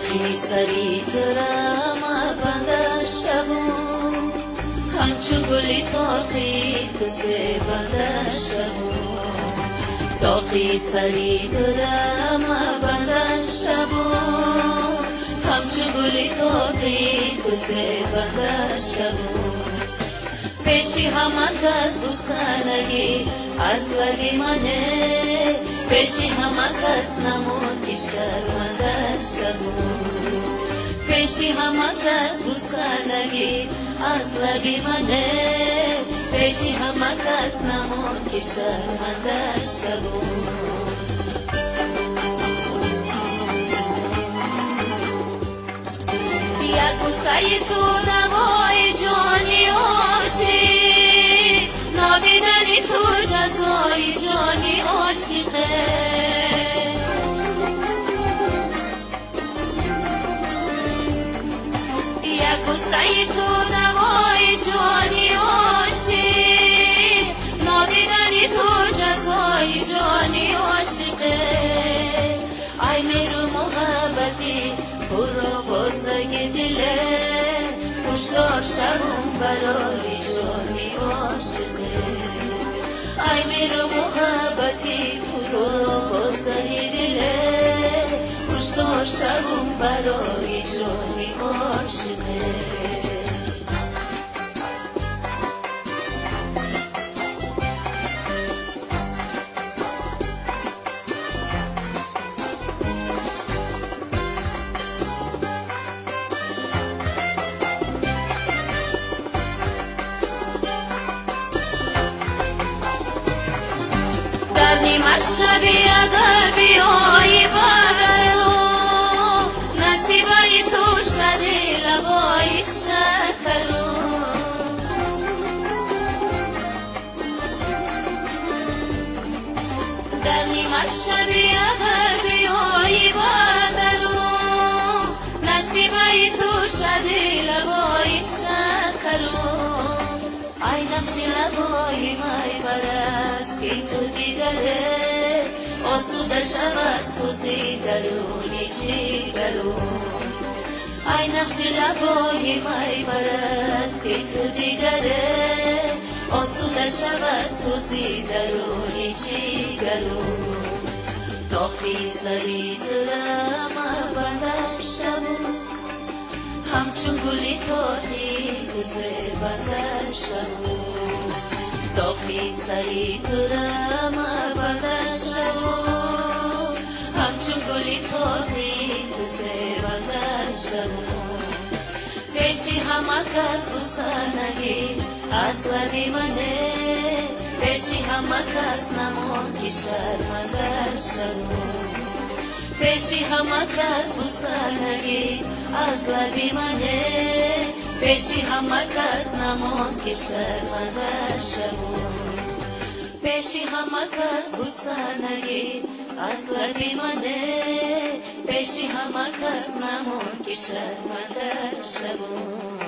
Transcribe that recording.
داغی سری ترم بنده شبون همچون گلی تاقی کسی بنده شبون داغی سری ترم بنده شبون همچون گلی تاقی کسی بنده شبون پیشی همه کس بسنگی از لبی منه پیشی همه کس نمون که شرمنده شبون پیشی همه کس بسنگی از لبی منه پیشی همه کس نمون که شرمنده شبون یک بوسه تو دوای جانی عاشق نادیدنی تو جزای جانی عاشقه یک بوسه تو دوای جانی عاشق نادیدنی تو جزای جانی عاشقه ای میرو محبتی برو بازگ دله خوشدار شبون برای جانی عاشقه ای میرو محبتی برو بازگ دله خوشدار شبون برای جانی عاشقه نیمه شبی اگر بیایی برو نصیبه تو شدی لبای شکرو در نیمه شبی اگر بیایی برو نصیبه تو شدی لبای شکرو ای نقش لبای مای برست که تو دیدره آسوده شود سوزی درونی جیگرو ای نقش لبای مای برست که تو دیدره آسوده شود سوزی درونی جیگرو داغی سری ترم بنده شبون همچون گلی تاقی کسی بنده شبون داغی سری ترم بنده شبون همچون گلی تاقی کسی بنده شبون پیشی همه کس بسنگی از لبی منه پیشی همه کس نمون که شرمنده شبون پیشی همه کس بسنگی از لبی منه پیشی همه کس نمون که شرمنده شبون پیشی همه کس بسنگی از لبی منه پیشی همه کس نمون که شرمنده شبون